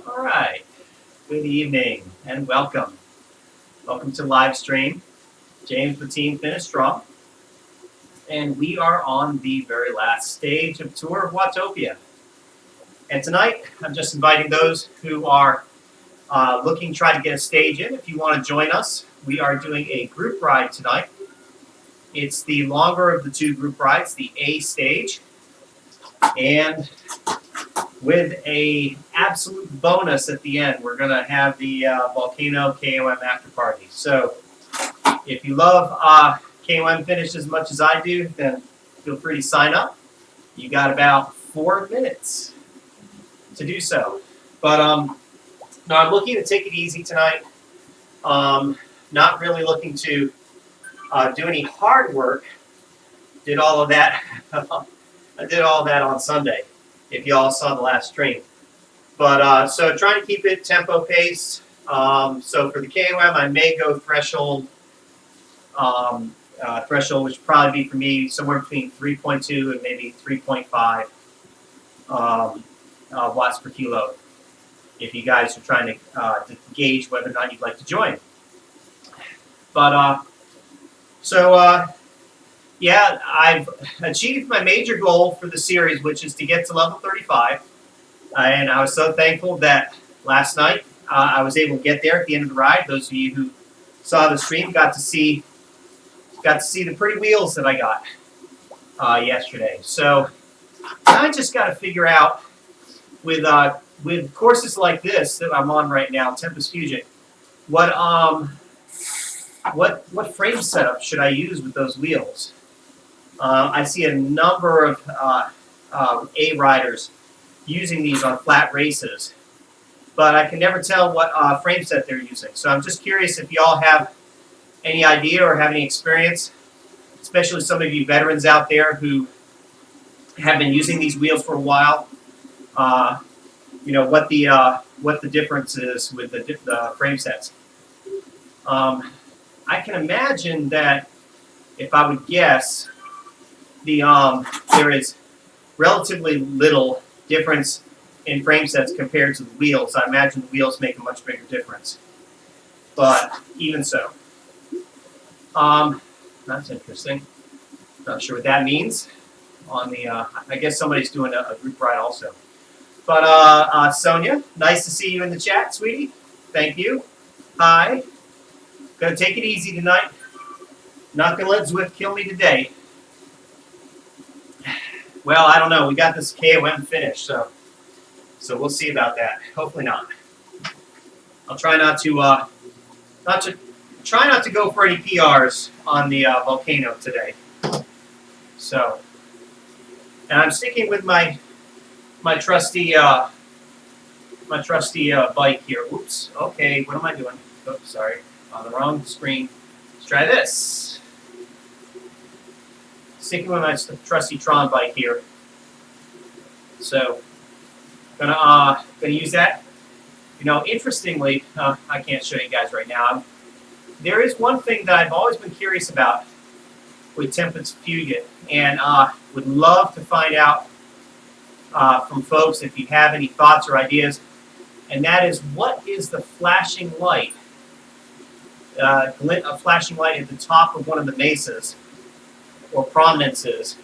All right. Good evening and welcome. Welcome to live stream. James with Team Finish Strong. And we are on the very last stage of Tour of Watopia. And tonight, I'm just inviting those who are looking to try to get a stage in. If you want to join us, we are doing a group ride tonight. It's the longer of the two group rides, the A stage. And with a absolute bonus at the end, we're going to have the Volcano KOM after party. So if you love KOM Finish as much as I do, then feel free to sign up. You got about 4 minutes to do so. But no, I'm looking to take it easy tonight. Not really looking to do any hard work. Did all of that. I did all of that on Sunday, if you all saw the last stream. But so trying to keep it tempo paced. So for the KOM, I may go threshold. Threshold, which would probably be for me somewhere between 3.2 and maybe 3.5 watts per kilo. If you guys are trying to gauge whether or not you'd like to join. But yeah, I've achieved my major goal for the series, which is to get to level 35. And I was so thankful that last night I was able to get there at the end of the ride. Those of you who saw the stream got to see the pretty wheels that I got yesterday. So I just got to figure out with courses like this that I'm on right now, Tempest Fusion, what frame setup should I use with those wheels? I see a number of A riders using these on flat races, but I can never tell what frame set they're using. So I'm just curious if y'all have any idea or have any experience, especially some of you veterans out there who have been using these wheels for a while. what the difference is with the frame sets. I can imagine that if I would guess, there is relatively little difference in frame sets compared to the wheels. I imagine the wheels make a much bigger difference. But even so, that's interesting. Not sure what that means. On the, I guess somebody's doing a group ride also. But Sonia, nice to see you in the chat, sweetie. Thank you. Hi. Gonna take it easy tonight. Not gonna let Zwift kill me today. Well, I don't know. We got this KOM finished, so we'll see about that. Hopefully not. I'll try not to go for any PRs on the volcano today. So, and I'm sticking with my trusty bike here. Oops. Okay. What am I doing? Oops. Sorry. On the wrong screen. Let's try this. Sticking with my trusty Tron bike here. So, gonna use that. Interestingly, I can't show you guys right now. There is one thing that I've always been curious about with Tempest Fugit, and would love to find out from folks if you have any thoughts or ideas, and that is, what is the flashing light? A flashing light at the top of one of the mesas or prominences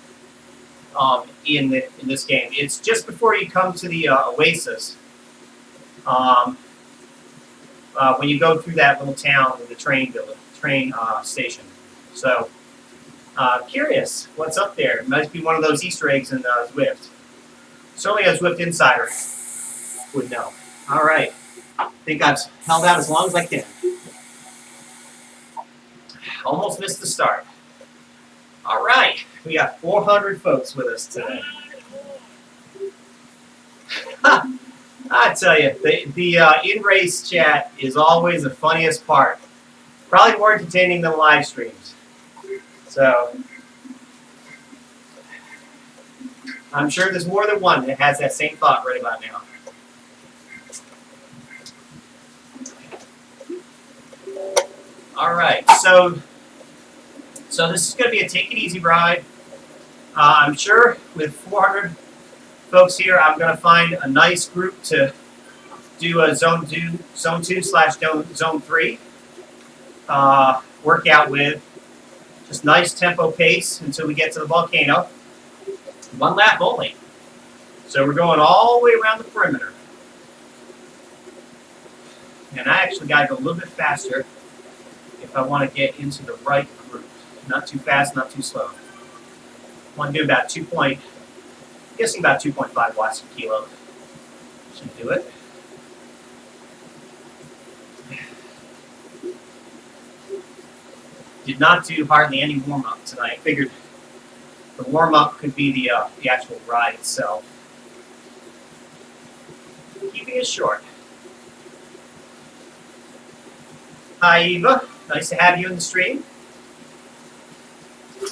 in this game. It's just before you come to the oasis. When you go through that little town with the train station. So, curious what's up there. It might be one of those Easter eggs in Zwift. Certainly a Zwift insider would know. All right. I think I've held out as long as I can. Almost missed the start. All right. We got 400 folks with us today. I tell you, the in-race chat is always the funniest part. Probably more entertaining than live streams. So, I'm sure there's more than one that has that same thought right about now. All right, so this is going to be a take it easy ride. I'm sure with 400 folks here, I'm going to find a nice group to do a zone 2/zone 3 workout with. Just nice tempo pace until we get to the volcano. One lap only. So we're going all the way around the perimeter. And I actually got to go a little bit faster if I want to get into the right group. Not too fast, not too slow. I want to do about guessing about 2.5 watts per kilo. Should do it. Did not do hardly any warm-up tonight. I figured the warm-up could be the actual ride itself. Keeping it short. Hi, Eva. Nice to have you in the stream.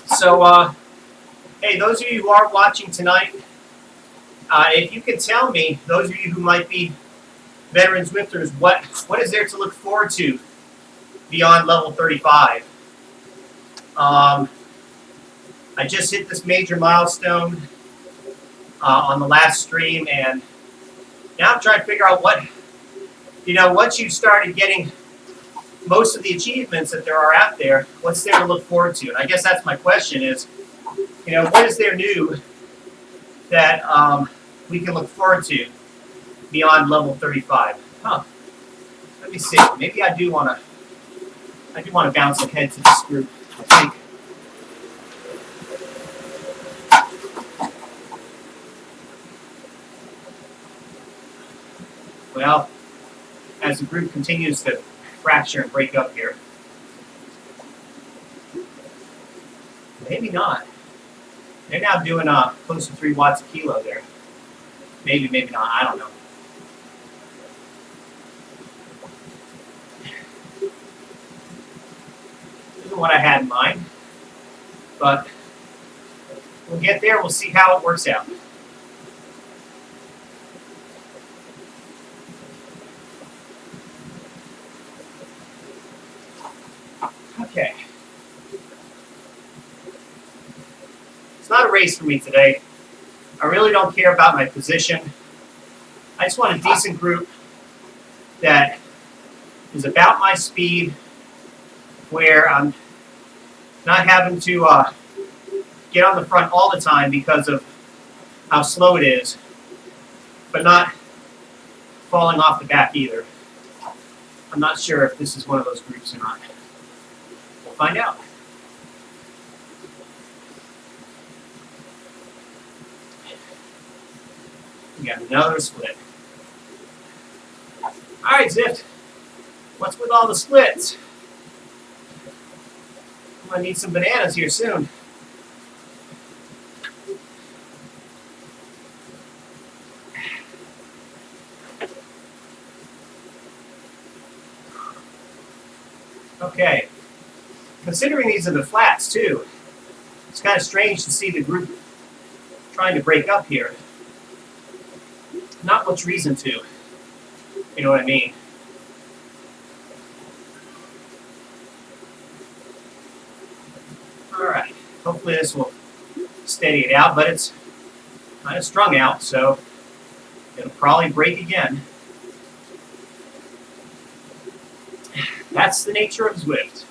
So, hey, those of you who are watching tonight, if you can tell me, those of you who might be veteran Zwifters, what is there to look forward to beyond level 35? I just hit this major milestone on the last stream, and now I'm trying to figure out what, once you've started getting most of the achievements that there are out there, what's there to look forward to? And I guess that's my question is, what is there new that we can look forward to beyond level 35? Huh. Let me see. Maybe I do want to bounce ahead to this group, I think. Well, as the group continues to fracture and break up here, maybe not. Maybe I'm doing close to 3 watts a kilo there. Maybe, maybe not. I don't know. This isn't what I had in mind, but we'll get there. We'll see how it works out. race for me today. I really don't care about my position. I just want a decent group that is about my speed, where I'm not having to get on the front all the time because of how slow it is, but not falling off the back either. I'm not sure if this is one of those groups or not. We'll find out. We got another split. All right, Zift. What's with all the splits? I'm gonna need some bananas here soon. Okay. Considering these are the flats too, it's kind of strange to see the group trying to break up here. Not much reason to. You know what I mean? All right. Hopefully this will steady it out, but it's kind of strung out, so it'll probably break again. That's the nature of Zwift.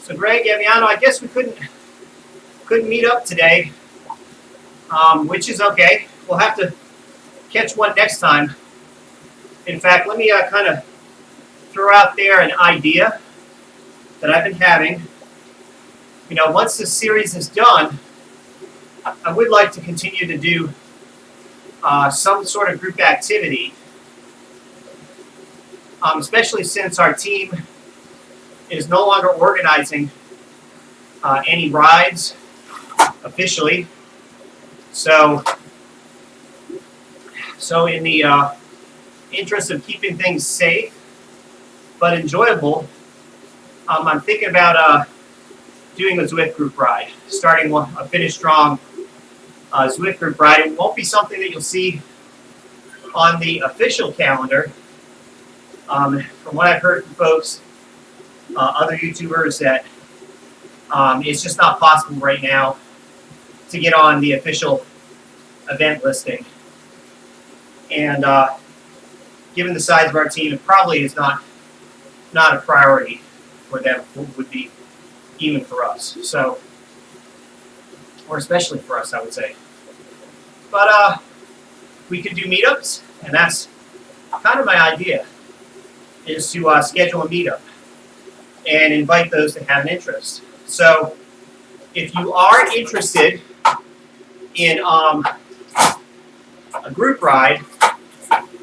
So Greg, Eviano, I guess we couldn't meet up today, which is okay. We'll have to catch one next time. In fact, let me kind of throw out there an idea that I've been having. You know, once this series is done, I would like to continue to do some sort of group activity, especially since our team is no longer organizing any rides officially. So in the interest of keeping things safe but enjoyable, I'm thinking about doing a Zwift group ride, starting a Finish Strong Zwift group ride. It won't be something that you'll see on the official calendar. From what I've heard from folks, other YouTubers, that it's just not possible right now to get on the official event listing. And given the size of our team, it probably is not a priority for them, would be even for us. So, or especially for us, I would say. But we could do meetups, and that's kind of my idea, is to schedule a meetup and invite those that have an interest. So if you are interested in a group ride,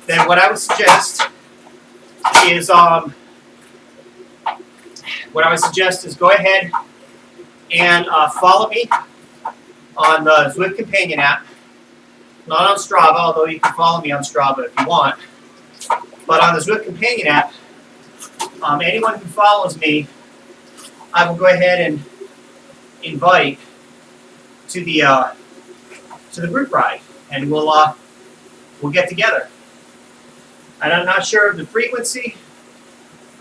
then what I would suggest is go ahead and follow me on the Zwift Companion app. Not on Strava, although you can follow me on Strava if you want. But on the Zwift Companion app, anyone who follows me, I will go ahead and invite to the group ride, and we'll get together. And I'm not sure of the frequency.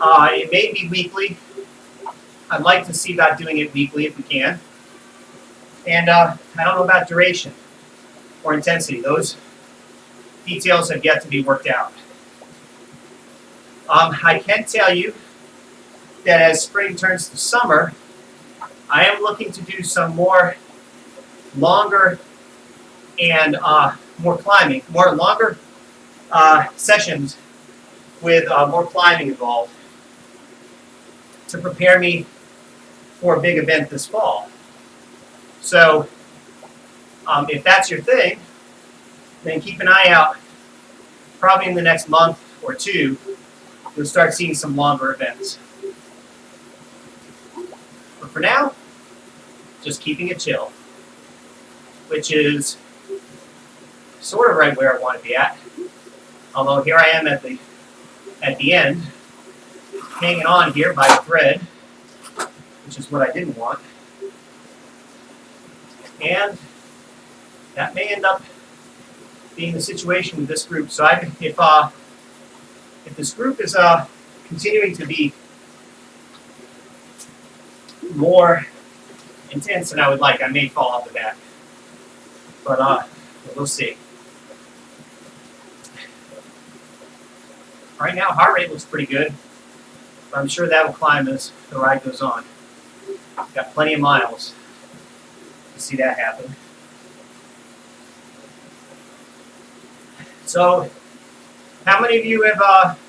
It may be weekly. I'd like to see about doing it weekly if we can. And I don't know about duration or intensity. Those details have yet to be worked out. I can tell you that as spring turns to summer, I am looking to do some more longer and more climbing, more longer sessions with more climbing involved to prepare me for a big event this fall. So if that's your thing, then keep an eye out. Probably in the next month or two, you'll start seeing some longer events. But for now, just keeping it chill, which is sort of right where I want to be at. Although here I am at the end, hanging on here by a thread, which is what I didn't want. And that may end up being the situation with this group. So if this group is continuing to be more intense than I would like. I may fall off the back. But we'll see. Right now, heart rate looks pretty good. But I'm sure that will climb as the ride goes on. Got plenty of miles to see that happen. So, how many of you have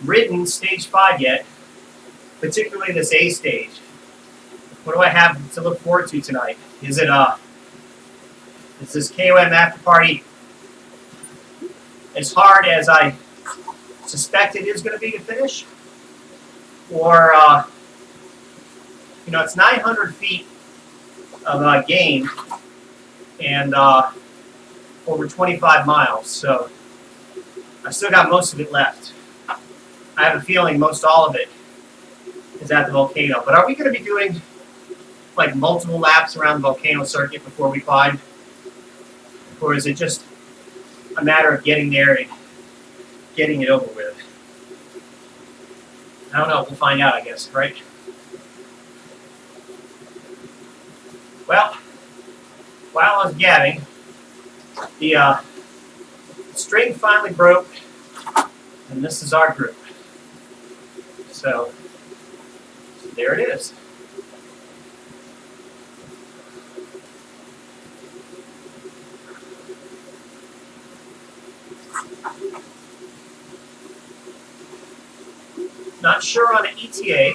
ridden stage 5 yet? Particularly this A stage. What do I have to look forward to tonight? Is this KOM after party as hard as I suspect it is going to be to finish? Or, it's 900 feet of gain and over 25 miles, so I still got most of it left. I have a feeling most all of it is at the volcano. But are we going to be doing like multiple laps around the volcano circuit before we climb? Or is it just a matter of getting there and getting it over with? I don't know. We'll find out, I guess, right? Well, while I was gabbing, the string finally broke, and this is our group. So there it is. Not sure on an ETA.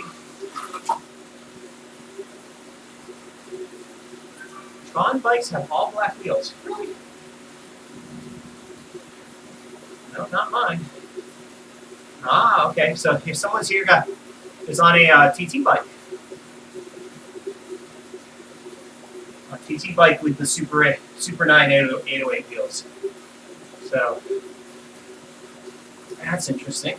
Tron bikes have all black wheels. Really? No, not mine. Ah, okay. So if someone's here is on a TT bike. A TT bike with the Super 9 808 wheels. So that's interesting.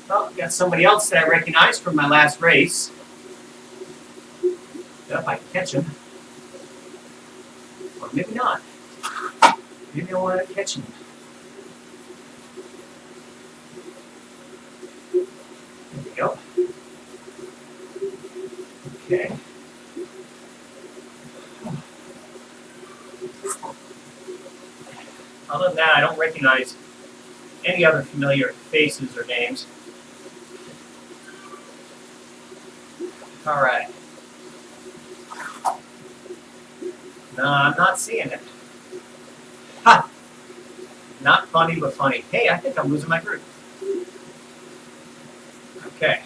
Well, we got somebody else that I recognize from my last race. If I can catch him. Or maybe not. Maybe I want to catch him. There we go. Okay. Other than that, I don't recognize any other familiar faces or names. All right. No, I'm not seeing it. Ha! Not funny, but funny. Hey, I think I'm losing my group. Okay.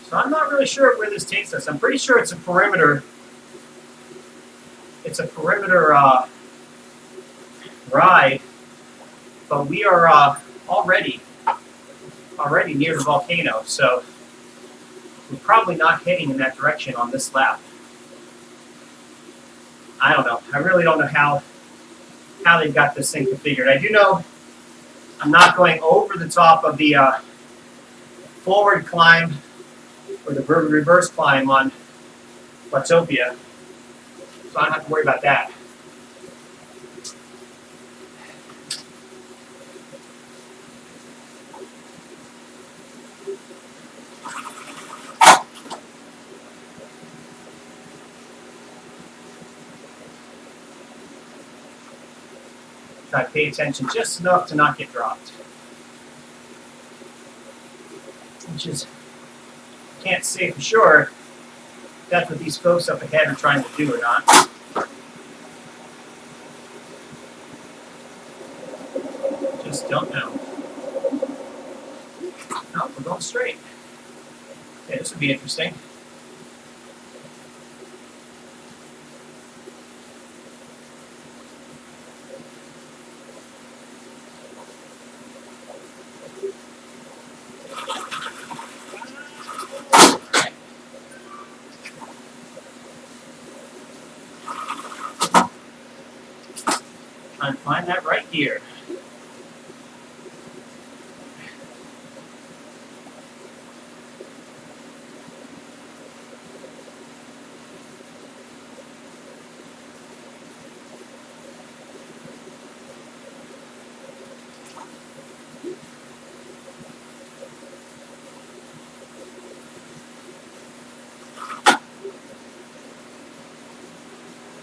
So I'm not really sure where this takes us. I'm pretty sure it's a perimeter. It's a perimeter ride, but we are already near the volcano, so we're probably not heading in that direction on this lap. I don't know. I really don't know how they've got this thing configured. I do know I'm not going over the top of the forward climb or the reverse climb on Watopia, so I don't have to worry about that. Try to pay attention just enough to not get dropped. Which is, can't say for sure if that's what these folks up ahead are trying to do or not. Just don't know. No, we're going straight. Okay, this would be interesting. Trying to find that right here.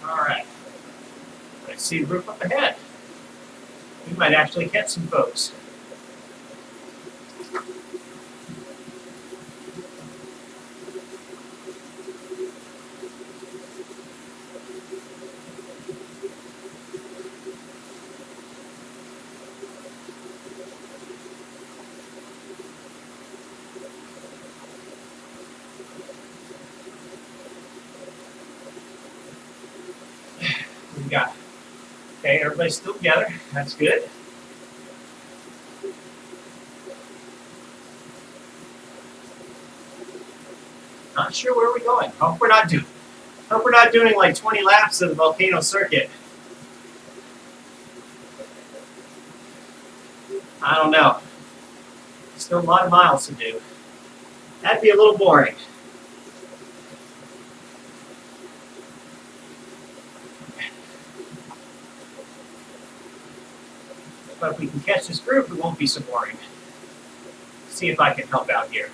All right. I see the roof up ahead. We might actually catch some folks. We got, okay, everybody's still together. That's good. Not sure where we're going. Hope we're not doing like 20 laps of the volcano circuit. I don't know. Still a lot of miles to do. That'd be a little boring. But if we can catch this group, it won't be so boring. See if I can help out here.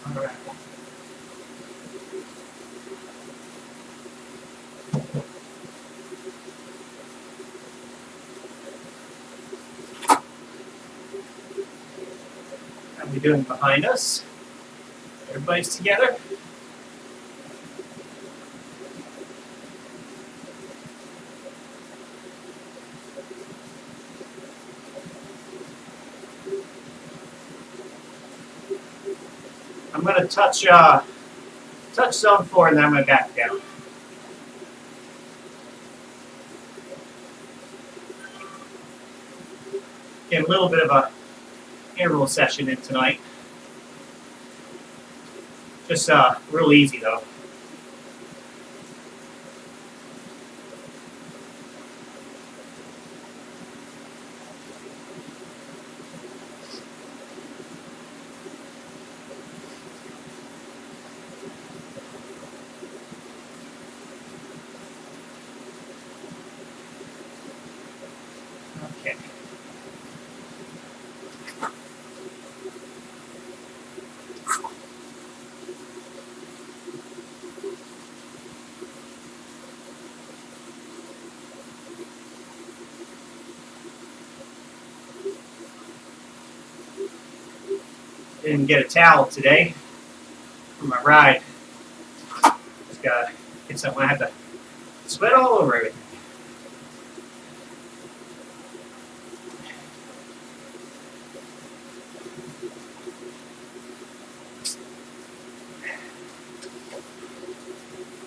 All right. How are we doing behind us? Everybody's together? I'm going to touch zone 4 and then I'm going to back down. Get a little bit of a interval session in tonight. Just real easy though. Okay. Didn't get a towel today for my ride. Just gotta get something. I have to sweat all over everything.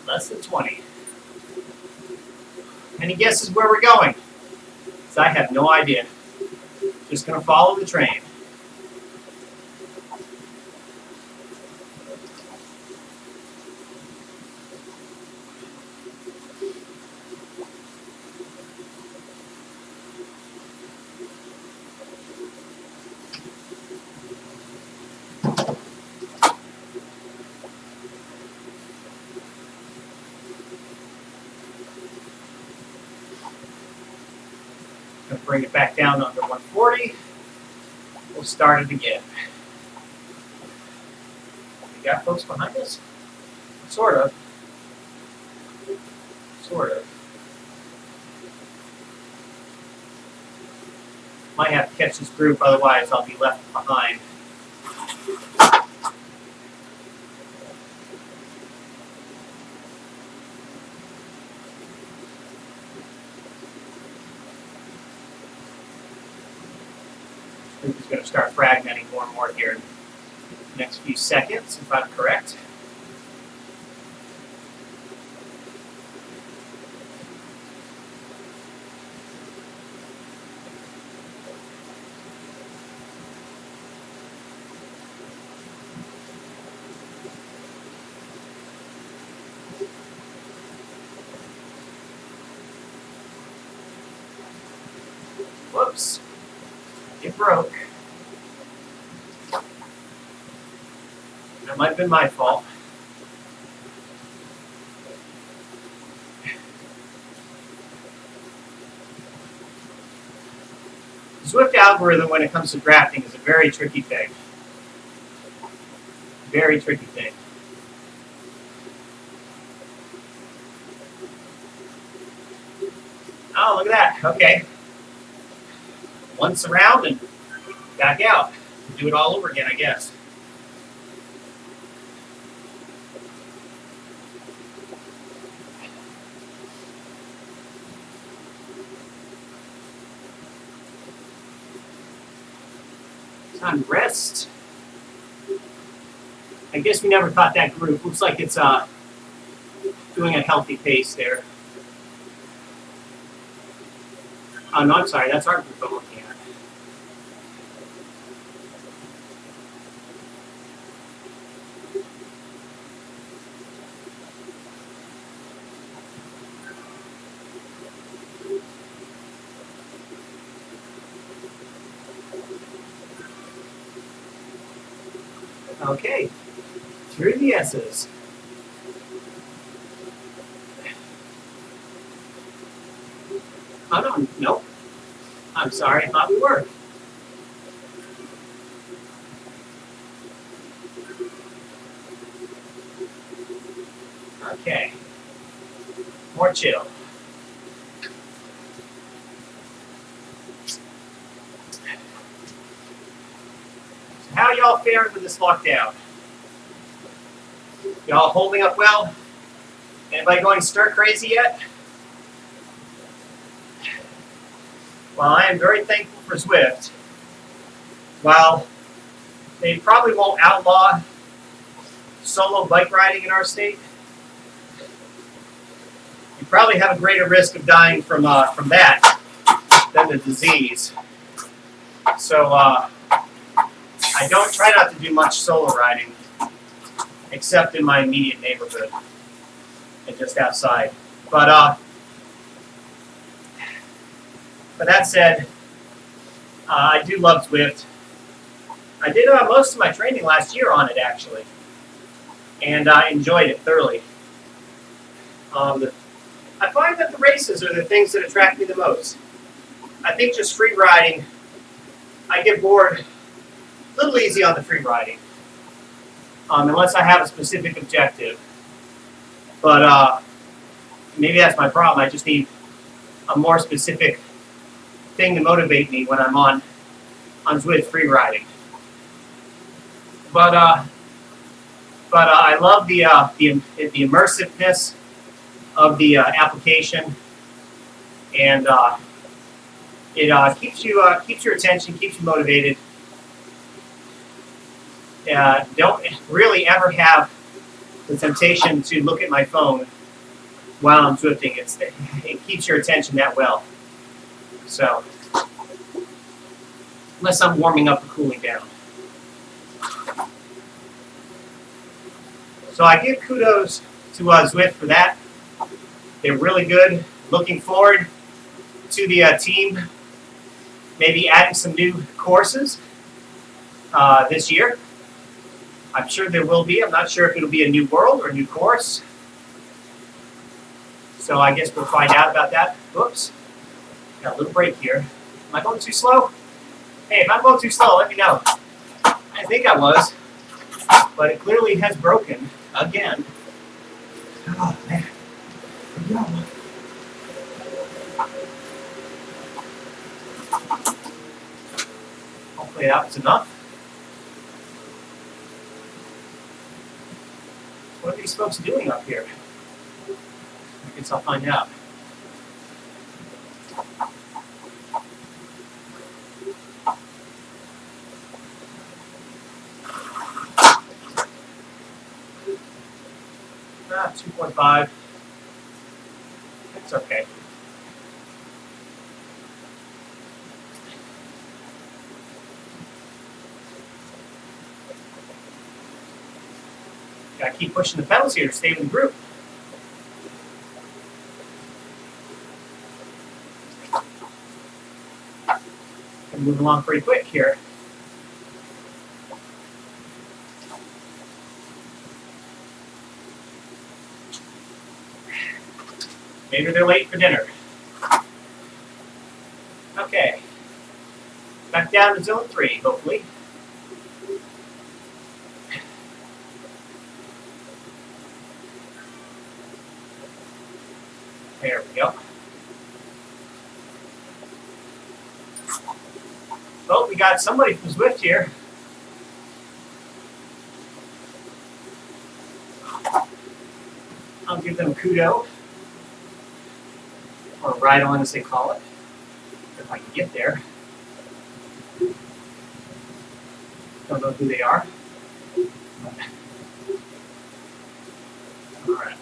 Less than 20. Any guesses where we're going? Because I have no idea. Just gonna follow the train. Gonna bring it back down under 140. We'll start it again. We got folks behind us? Sort of. Sort of. Might have to catch this group, otherwise I'll be left behind. This group is going to start fragmenting more and more here in the next few seconds, if I'm correct. Whoops. It broke. That might have been my fault. Zwift algorithm, when it comes to drafting, is a very tricky thing. Very tricky thing. Oh, look at that. Okay. Once around and back out. Do it all over again, I guess. Time to rest. I guess we never thought that group. Looks like it's doing a healthy pace there. Oh, no, I'm sorry. That's our group I'm looking at. Okay. Through the S's. Oh, no. Nope. I'm sorry. I thought we were. Okay. More chill. So how y'all faring with this lockdown? Y'all holding up well? Anybody going stir crazy yet? Well, I am very thankful for Zwift. While they probably won't outlaw solo bike riding in our state, you probably have a greater risk of dying from that than the disease. So I don't try not to do much solo riding, except in my immediate neighborhood and just outside. But that said, I do love Zwift. I did most of my training last year on it, actually, and I enjoyed it thoroughly. I find that the races are the things that attract me the most. I think just free riding, I get bored a little easy on the free riding, unless I have a specific objective. But maybe that's my problem. I just need a more specific thing to motivate me when I'm on Zwift free riding. But I love the immersiveness of the application, and it keeps your attention, keeps you motivated. Don't really ever have the temptation to look at my phone while I'm Zwifting. It keeps your attention that well. So, unless I'm warming up or cooling down. So I give kudos to Zwift for that. They're really good. Looking forward to the team maybe adding some new courses this year. I'm sure there will be. I'm not sure if it'll be a new world or a new course. So I guess we'll find out about that. Whoops. Got a little break here. Am I going too slow? Hey, if I'm going too slow, let me know. I think I was, but it clearly has broken again. Oh, man. Here we go. Hopefully that was enough. What are these folks doing up here? I guess I'll find out. Ah, 2.5. It's okay. Gotta keep pushing the pedals here to stay in the group. Gonna move along pretty quick here. Maybe they're late for dinner. Okay. down to zone 3, hopefully. There we go. Oh, we got somebody from Zwift here. I'll give them a kudo. Or ride on, as they call it. If I can get there. Don't know who they are. All right.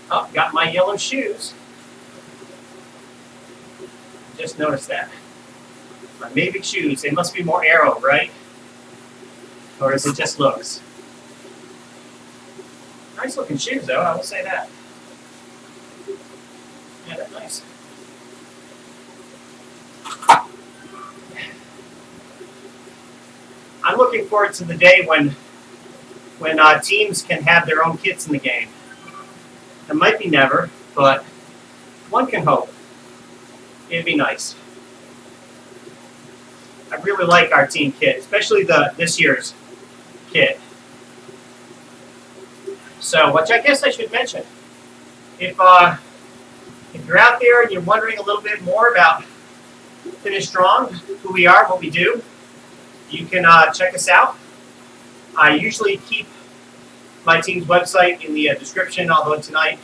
Oh, got my yellow shoes. Just noticed that. My Mavic shoes, they must be more aero, right? Or is it just looks? Nice looking shoes, though, I will say that. Yeah, they're nice. I'm looking forward to the day when teams can have their own kits in the game. It might be never, but one can hope. It'd be nice. I really like our team kit, especially this year's kit. So, which I guess I should mention, if you're out there and you're wondering a little bit more about Finish Strong, who we are, what we do, you can check us out. I usually keep my team's website in the description, although tonight,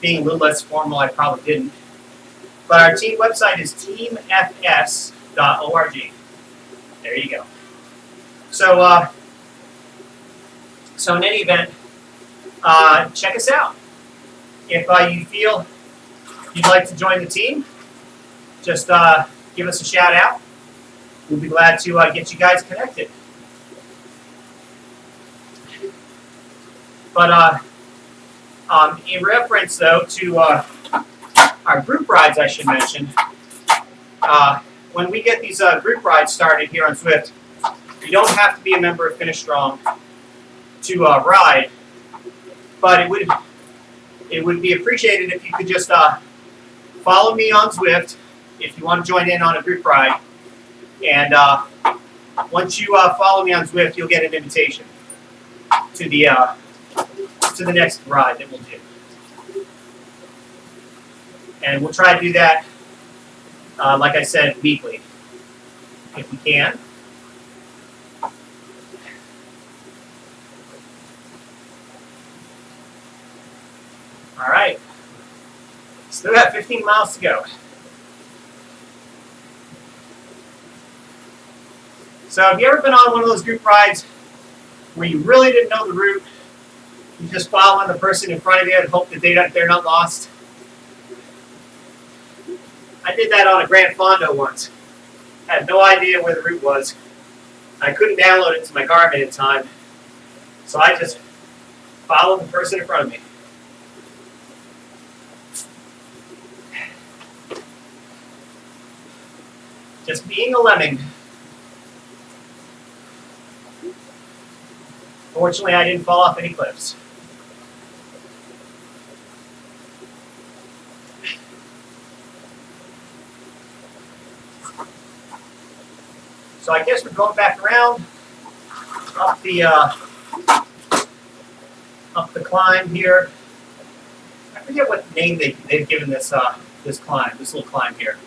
being a little less formal, I probably didn't. But our team website is teamfs.org. There you go. So, so in any event, check us out. If you feel you'd like to join the team, just give us a shout out. We'll be glad to get you guys connected. But in reference, though, to our group rides, I should mention, when we get these group rides started here on Zwift, you don't have to be a member of Finish Strong to ride, but it would be appreciated if you could just follow me on Zwift if you want to join in on a group ride. And once you follow me on Zwift, you'll get an invitation to the next ride that we'll do. And we'll try to do that, like I said, weekly, if we can. All right. Still got 15 miles to go. So have you ever been on one of those group rides where you really didn't know the route? You just follow on the person in front of you and hope that they're not lost? I did that on a Grand Fondo once. I had no idea where the route was. I couldn't download it to my Garmin in time. So I just followed the person in front of me. Just being a lemming. Fortunately, I didn't fall off any cliffs. So I guess we're going back around up the climb here. I forget what name they've given this this little climb here.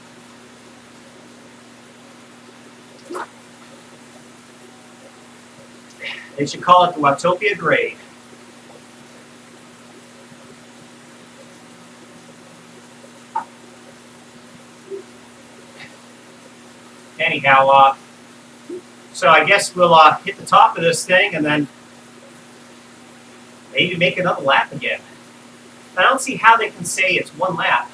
They should call it the Watopia grade. Anyhow, so I guess we'll hit the top of this thing and then maybe make another lap again. I don't see how they can say it's one lap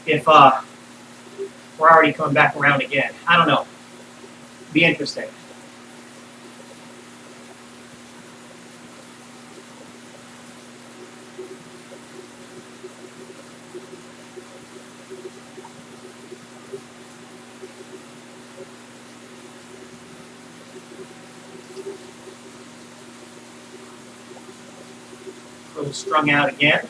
if we're already coming back around again. I don't know. Be interesting. little strung out again.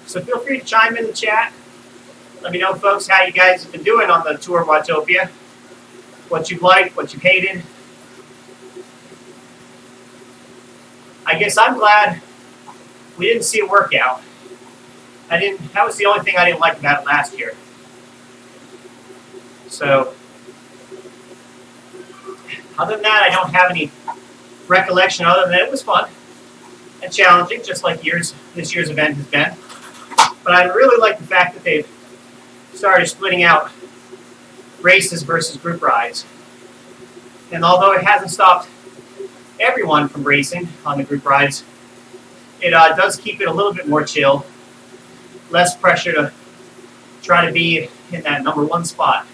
So feel free to chime in the chat. Let me know, folks, how you guys have been doing on the tour of Watopia. What you've liked, what you've hated. I guess I'm glad we didn't see a workout. That was the only thing I didn't like about it last year. So, other than that, I don't have any recollection other than it was fun and challenging, just like this year's event has been. But I really like the fact that they've started splitting out races versus group rides. And although it hasn't stopped everyone from racing on the group rides, it does keep it a little bit more chill, less pressure to try to be in that number one spot.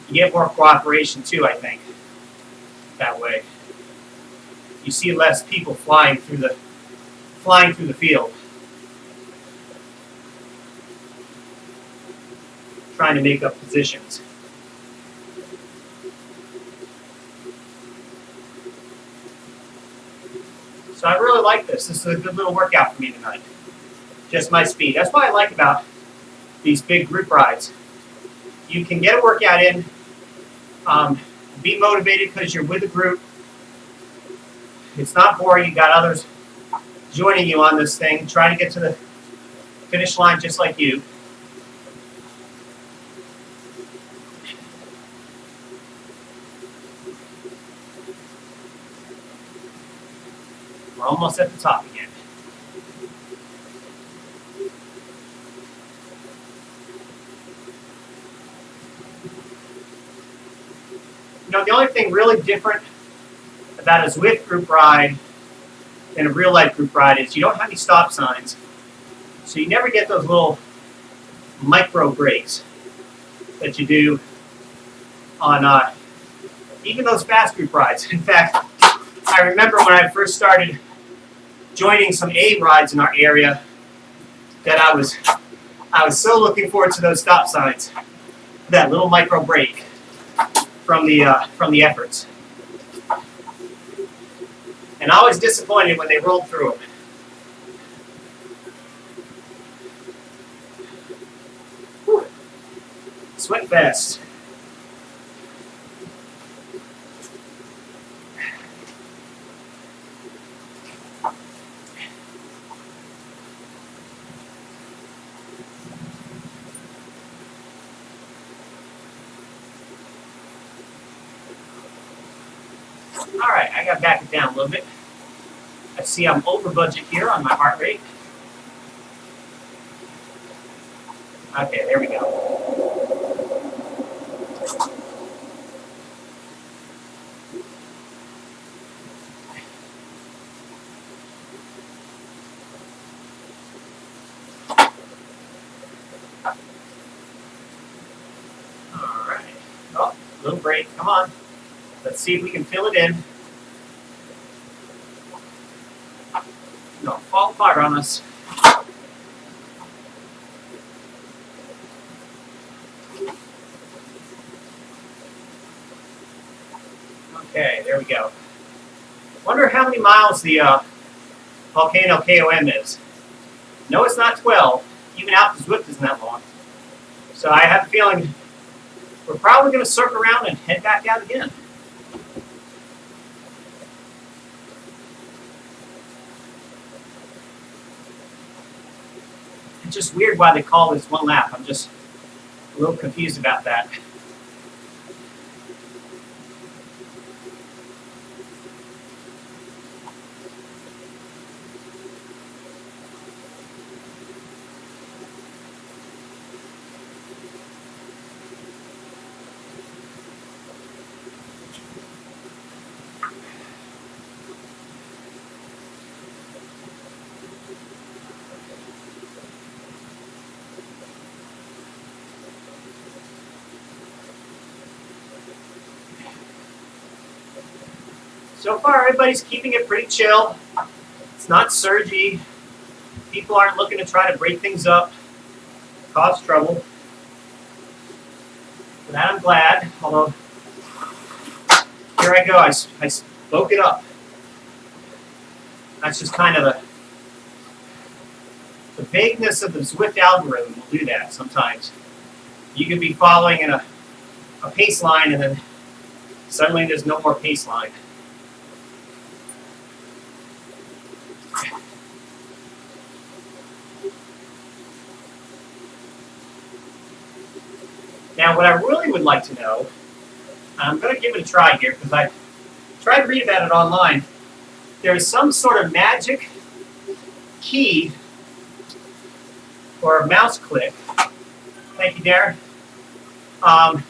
You get more cooperation too, I think, that way. You see less people flying through the field, trying to make up positions. So I really like this. This is a good little workout for me tonight. Just my speed. That's what I like about these big group rides. You can get a workout in, be motivated because you're with a group. It's not boring. You got others joining you on this thing, trying to get to the finish line just like you. We're almost at the top again. You know, the only thing really different about a Zwift group ride than a real life group ride is you don't have any stop signs. So you never get those little micro breaks that you do on even those fast group rides. In fact, I remember when I first started joining some A rides in our area that I was so looking forward to those stop signs, that little micro break from the efforts. And I was disappointed when they rolled through them. Whew. Sweat fest. All right, I got to back it down a little bit. I see I'm over budget here on my heart rate. Okay, there we go. All right. Oh, little break. Come on. Let's see if we can fill it in. Don't fall apart on us. Okay, there we go. Wonder how many miles the Volcano KOM is. No, it's not 12. Even out to Zwift isn't that long. So I have a feeling we're probably going to circle around and head back out again. It's just weird why they call this one lap. I'm just a little confused about that. So far, everybody's keeping it pretty chill. It's not surgy. People aren't looking to try to break things up, cause trouble. For that, I'm glad. Although, here I go. I spoke it up. That's just kind of the vagueness of the Zwift algorithm will do that sometimes. You can be following in a pace line, and then suddenly there's no more pace line. Now, what I really would like to know, I'm going to give it a try here because I tried to read about it online. There's some sort of magic key or a mouse click. Thank you, Darren.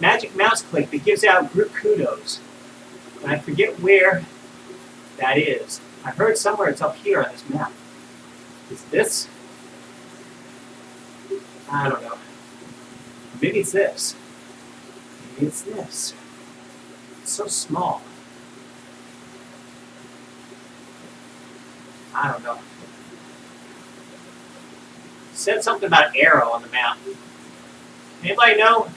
Magic mouse click that gives out group kudos. And I forget where that is. I heard somewhere it's up here on this map. Is this? I don't know. Maybe it's this. Maybe it's this. It's so small. I don't know. It said something about arrow on the map. Anybody know?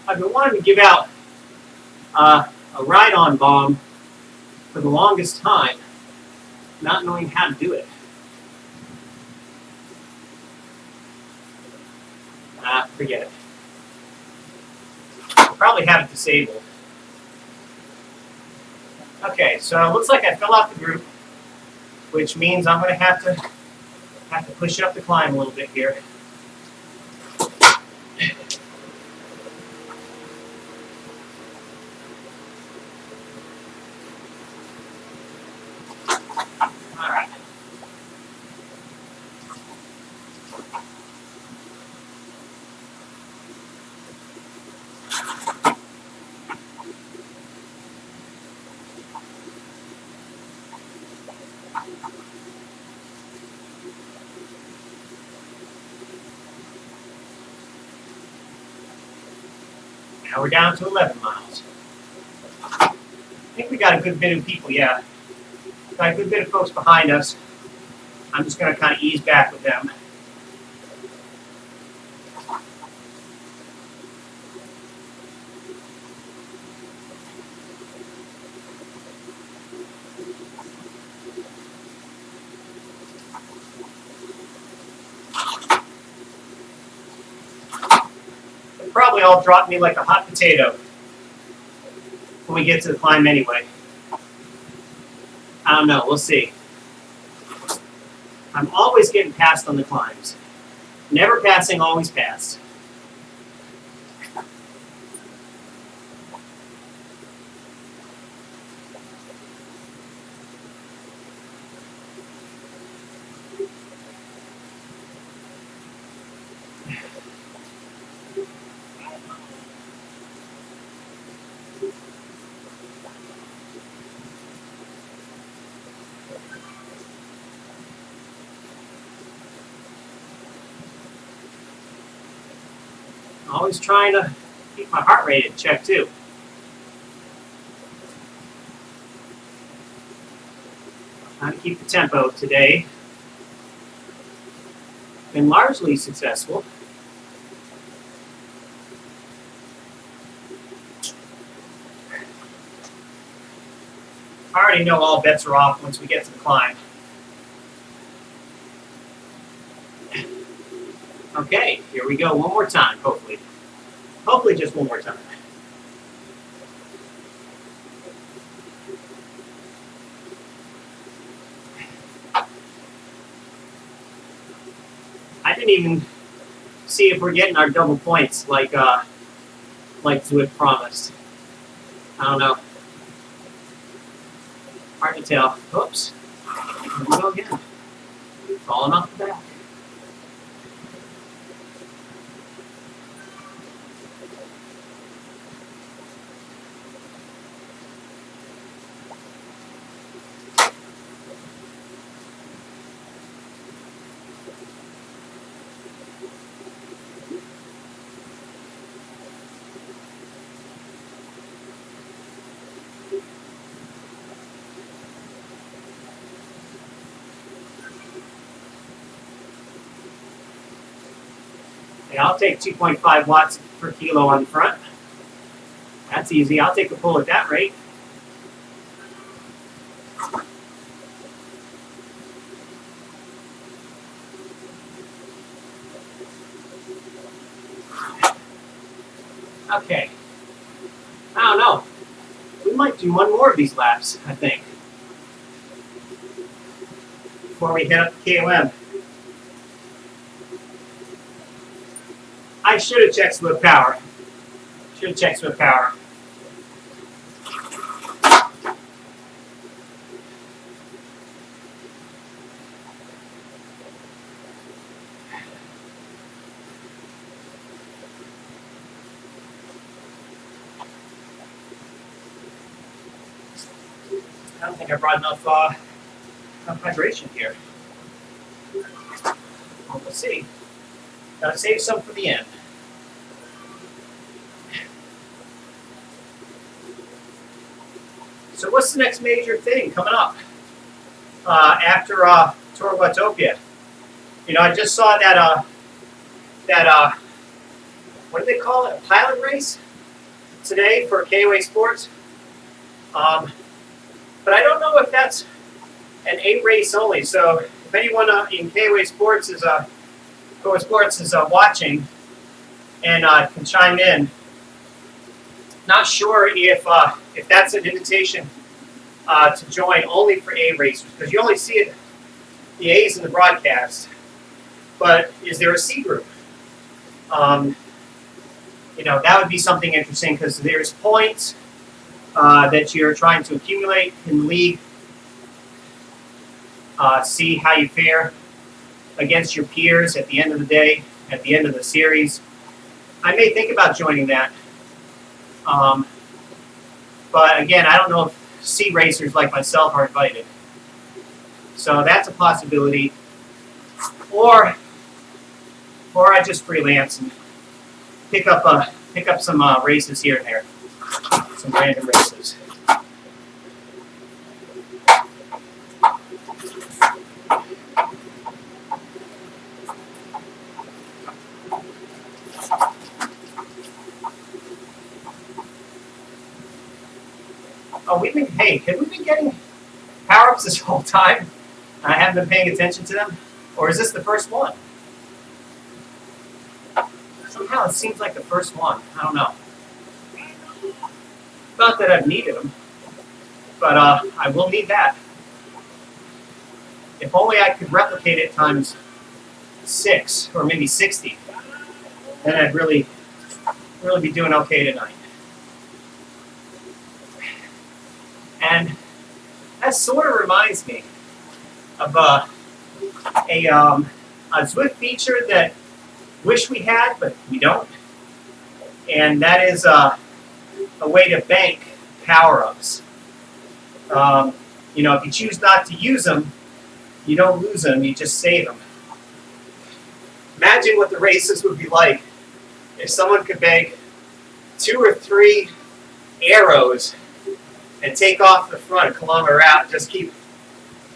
I've been wanting to give out a ride-on bomb for the longest time, not knowing how to do it. Forget it. I'll probably have it disabled. Okay, so it looks like I fell off the group, which means I'm going to have to push up the climb a little bit here. All right. Now we're down to 11 miles. I think we got a good bit of people, yeah. Got a good bit of folks behind us. I'm just going to kind of ease back with them. They'll probably all drop me like a hot potato when we get to the climb anyway. I don't know. We'll see. I'm always getting passed on the climbs. Never passing, always pass. Always trying to keep my heart rate in check, too. Trying to keep the tempo today. Been largely successful. I already know all bets are off once we get to the climb. Okay, here we go one more time, hopefully. Hopefully just one more time. I didn't even see if we're getting our double points like Zwift promised. I don't know. Hard to tell. Oops. Here we go again. Falling off the back. Yeah, I'll take 2.5 watts per kilo on the front. That's easy. I'll take a pull at that rate. Okay. I don't know. We might do one more of these laps, I think, before we head up to KOM. I should have checked Swift Power. Should have checked Swift Power. I don't think I brought enough hydration here. Well, we'll see. Gotta save some for the end. So what's the next major thing coming up after Tour Watopia? You know, I just saw that what do they call it? A pilot race today for KOA Sports. But I don't know if that's an 8 race only. So if anyone in KOA Sports is watching and can chime in, not sure if that's an invitation to join only for A racers, because you only see it, the A's in the broadcast. But is there a C group? You know, that would be something interesting, because there's points that you're trying to accumulate in the league. See how you fare against your peers at the end of the day, at the end of the series. I may think about joining that. But again, I don't know if C racers like myself are invited. So that's a possibility. Or I just freelance and pick up some races here and there, some random races. Oh, have we been getting power-ups this whole time? I haven't been paying attention to them? Or is this the first one? Somehow it seems like the first one. I don't know. Not that I've needed them, but I will need that. If only I could replicate it times 6 or maybe 60, then I'd really be doing okay tonight. And that sort of reminds me of a Zwift feature that wish we had, but we don't. And that is a way to bank power-ups. You know, if you choose not to use them, you don't lose them, you just save them. Imagine what the races would be like if someone could bank 2 or 3 arrows and take off the front a kilometer out, just keep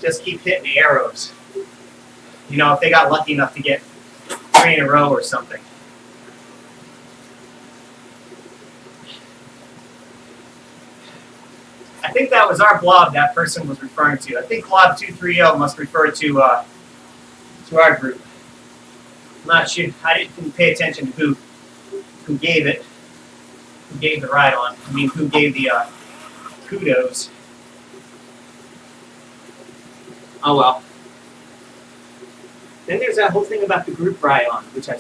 hitting arrows. You know, if they got lucky enough to get 3 in a row or something. I think that was our blob that person was referring to. I think blob 230 must refer to our group. I'm not sure. I didn't pay attention to who gave it, who gave the ride on. I mean, who gave the kudos. Oh well. Then there's that whole thing about the group ride on, which I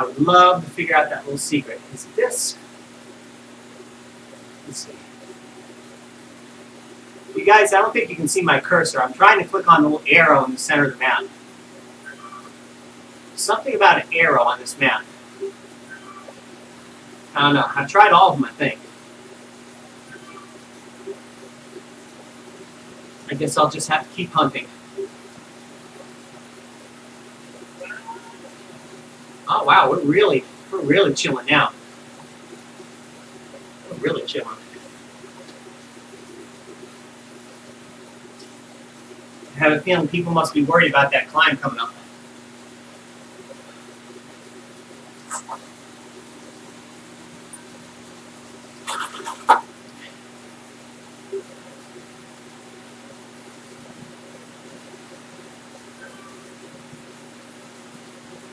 would love to figure out that little secret. Is it this? Let's see. You guys, I don't think you can see my cursor. I'm trying to click on the little arrow in the center of the map. Something about an arrow on this map. I don't know. I've tried all of them, I think. I guess I'll just have to keep hunting. Oh wow, we're really chilling now. We're really chilling. I have a feeling people must be worried about that climb coming up.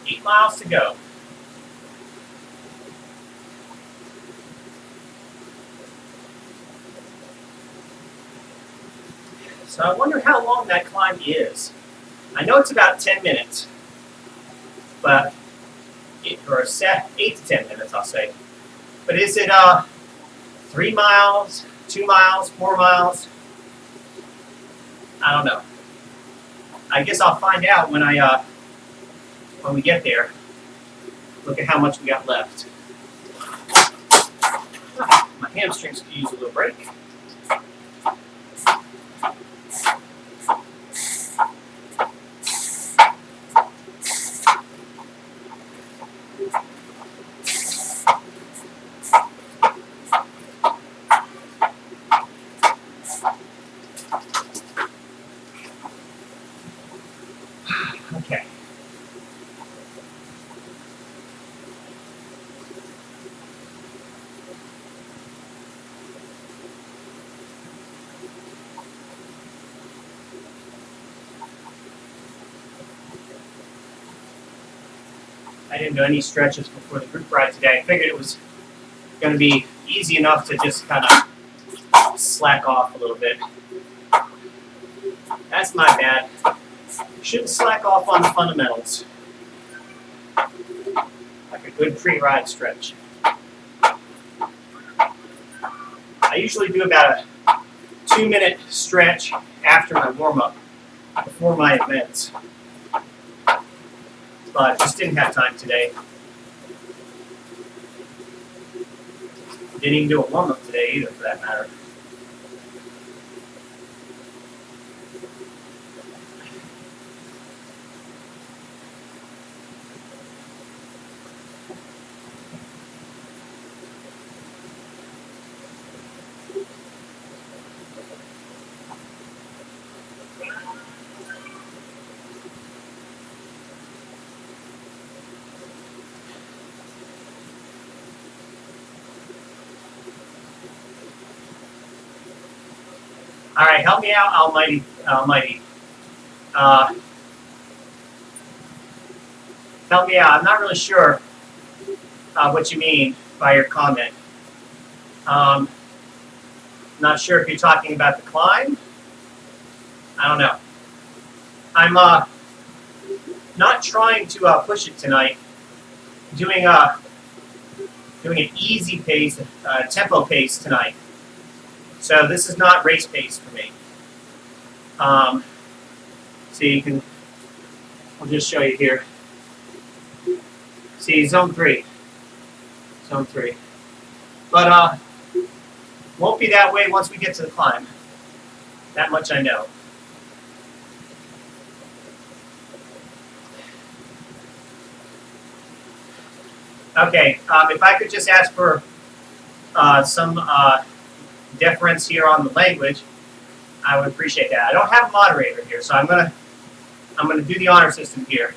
8 miles to go. So I wonder how long that climb is. I know it's about 10 minutes, but or set 8 to 10 minutes, I'll say. But is it 3 miles, 2 miles, 4 miles? I don't know. I guess I'll find out when when we get there. Look at how much we got left. My hamstrings could use a little break. Okay. I didn't do any stretches before the group ride today. I figured it was going to be easy enough to just kind of slack off a little bit. That's my bad. Shouldn't slack off on the fundamentals. Like a good pre-ride stretch. I usually do about a 2-minute stretch after my warm-up, before my events. But just didn't have time today. Didn't even do a warm-up today either, for that matter. All right, help me out, Almighty. Help me out. I'm not really sure what you mean by your comment. Not sure if you're talking about the climb. I don't know. I'm not trying to push it tonight. Doing an easy pace, tempo pace tonight. So this is not race pace for me. So you can, I'll just show you here. See, zone 3. Zone 3. But won't be that way once we get to the climb. That much I know. Okay, if I could just ask for some deference here on the language, I would appreciate that. I don't have a moderator here, so I'm gonna do the honor system here,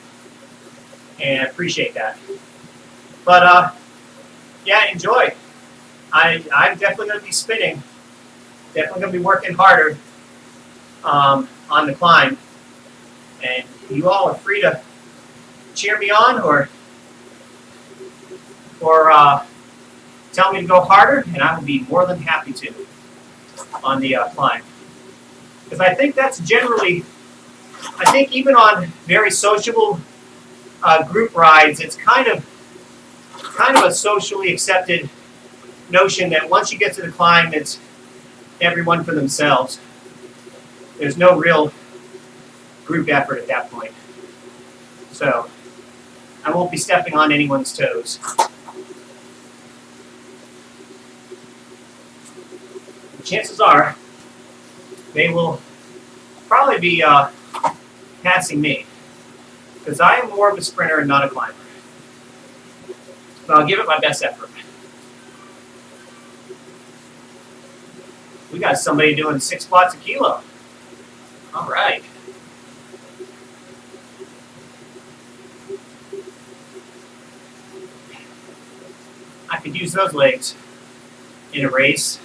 and appreciate that. But yeah, enjoy. I'm definitely gonna be spinning. Definitely gonna be working harder on the climb, and you all are free to cheer me on or tell me to go harder, and I will be more than happy to on the climb. Because I think that's generally, I think even on very sociable group rides, it's kind of a socially accepted notion that once you get to the climb, it's everyone for themselves. There's no real group effort at that point. So I won't be stepping on anyone's toes. Chances are they will probably be passing me, because I am more of a sprinter and not a climber. But I'll give it my best effort. We got somebody doing 6 squats a kilo. All right. I could use those legs in a race.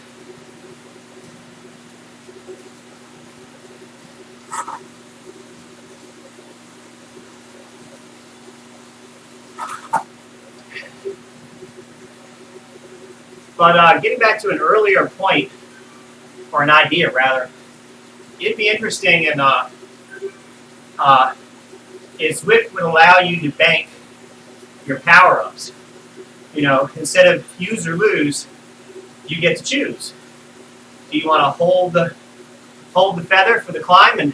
But getting back to an earlier point, or an idea rather, it'd be interesting in Swift would allow you to bank your power-ups. You know, instead of use or lose, you get to choose. Do you want to hold the feather for the climb and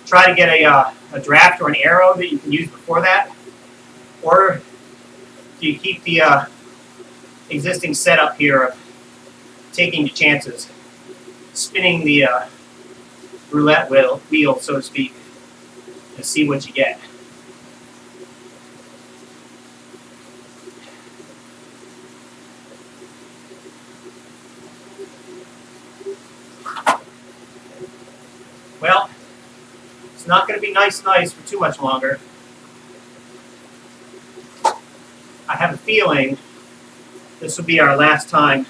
try to get a draft or an arrow that you can use before that, or do you keep the existing setup here of taking your chances, spinning the roulette wheel, so to speak, and see what you get? Well, it's not going to be nice for too much longer. I have a feeling this will be our last time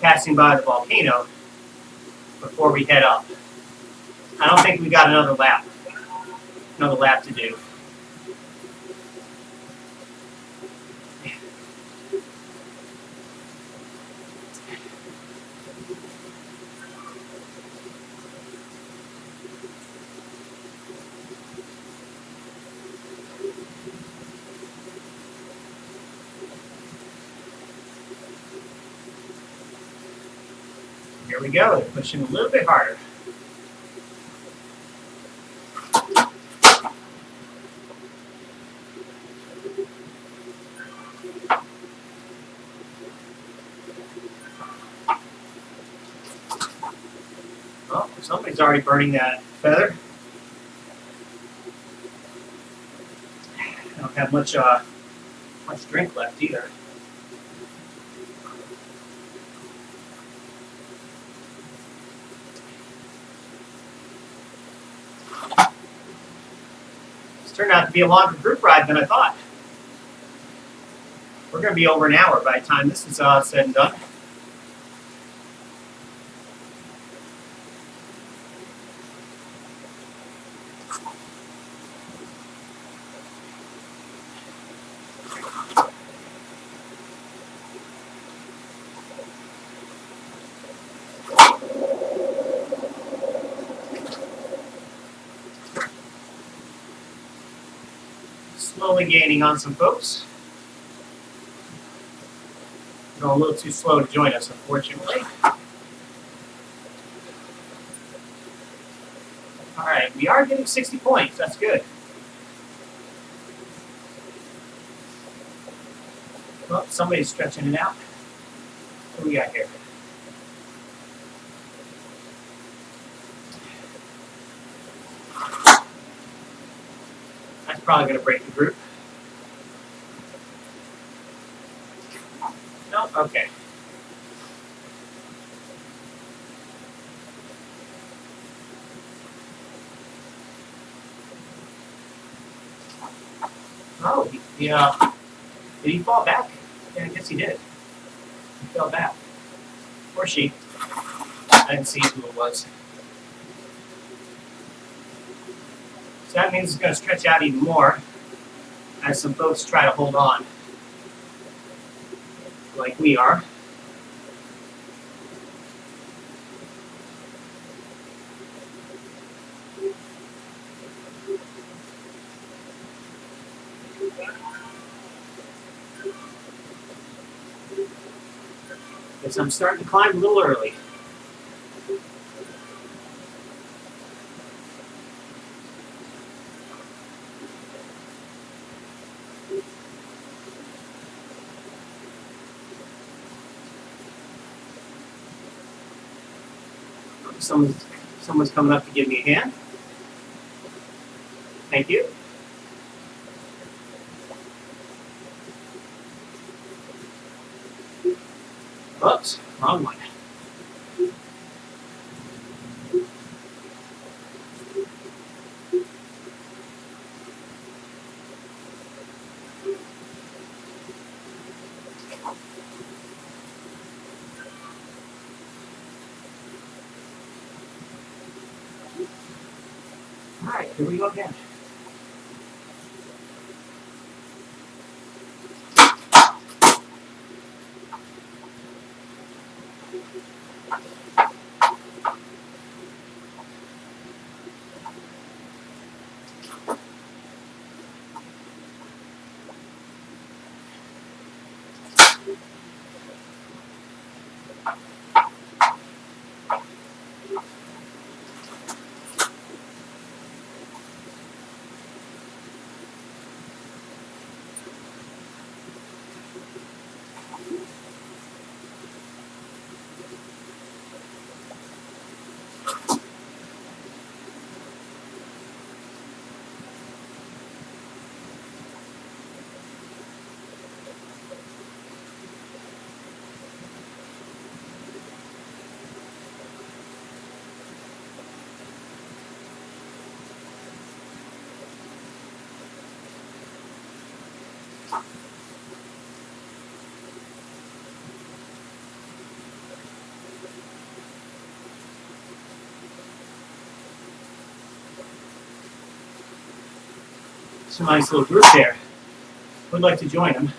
passing by the volcano before we head up. I don't think we got another lap to do. Here we go, they're pushing a little bit harder. Oh, somebody's already burning that feather. I don't have much drink left either. This turned out to be a longer group ride than I thought. We're going to be over an hour by the time this is said and done. Slowly gaining on some folks. Going a little too slow to join us, unfortunately. All right, we are getting 60 points. That's good. Well, somebody's stretching it out. What do we got here? That's probably going to break the group. No? Okay. Oh, did he fall back? Yeah, I guess he did. He fell back. Or she. I didn't see who it was. So that means it's going to stretch out even more as some folks try to hold on, like we are. Guess I'm starting to climb a little early. Someone's coming up to give me a hand. Thank you. Oops, wrong one. All right, here we go again. It's a nice little group there. Would like to join them.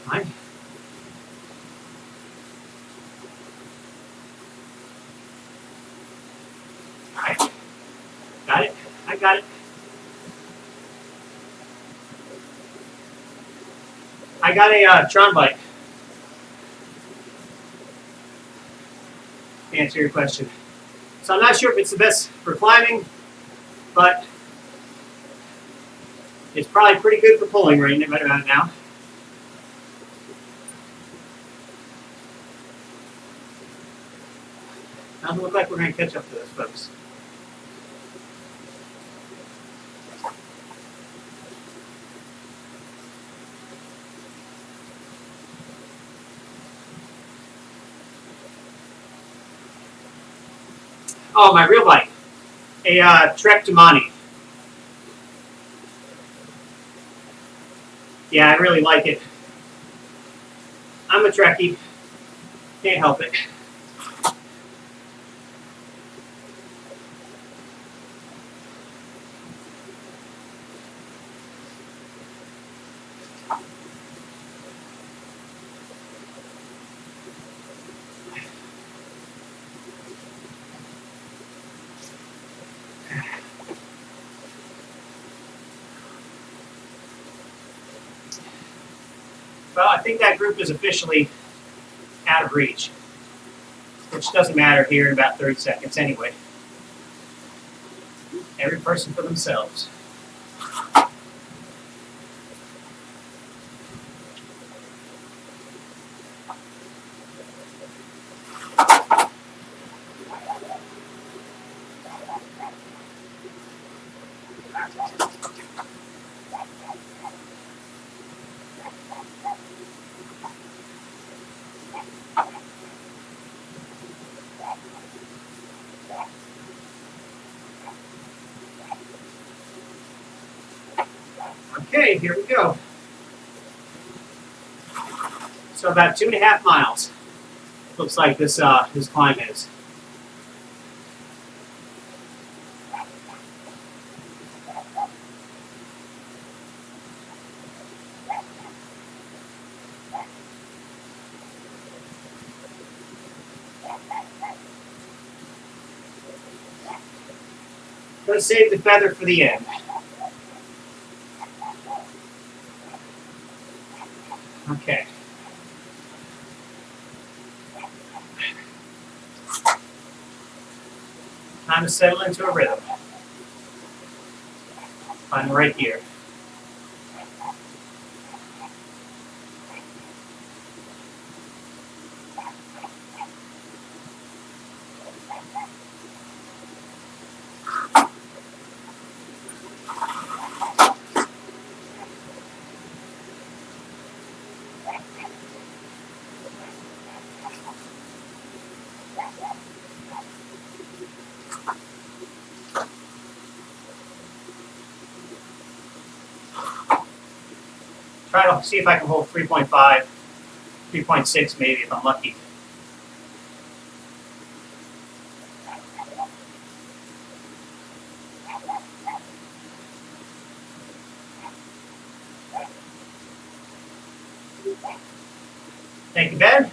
Fine. All right. Got it. I got it. I got a Tron bike. To answer your question. So I'm not sure if it's the best for climbing, but it's probably pretty good for pulling right about now. Doesn't look like we're going to catch up to those folks. Oh, my real bike. A Trek Damani. Yeah, I really like it. I'm a Trekkie. Can't help it. Well, I think that group is officially out of reach, which doesn't matter here in about 30 seconds anyway. Every person for themselves. Okay, here we go. So about 2.5 miles. Looks like this climb is. Let's save the feather for the end. Okay. Time to settle into a rhythm. I'm right here. Try to see if I can hold 3.5, 3.6 maybe if I'm lucky. Thank you, Ben.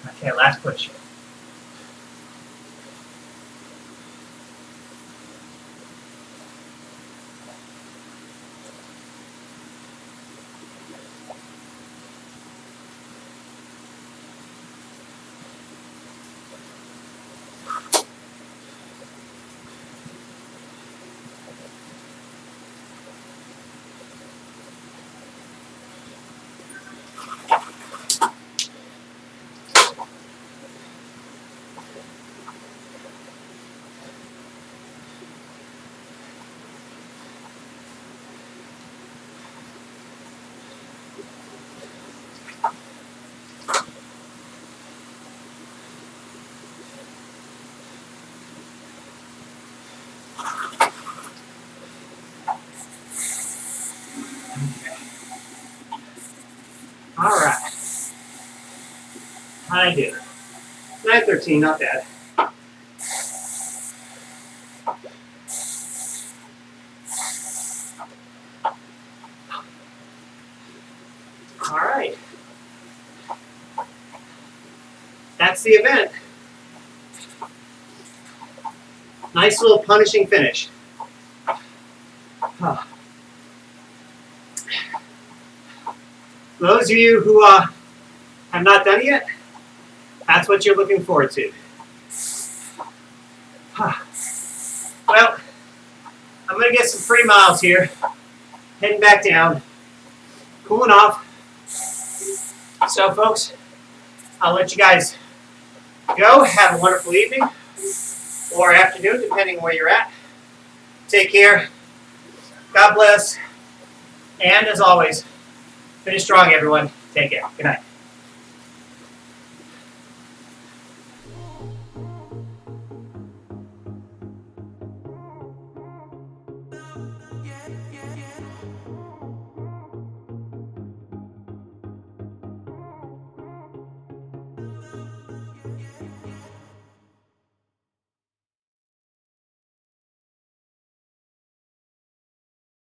Okay, last push. All right. How'd I do? 9:13, not bad. All right. That's the event. Nice little punishing finish. For those of you who have not done it yet, that's what you're looking forward to. Well, I'm going to get some free miles here. Heading back down. Cooling off. So, folks, I'll let you guys go. Have a wonderful evening or afternoon, depending on where you're at. Take care. God bless. And as always, finish strong, everyone. Take care. Good night.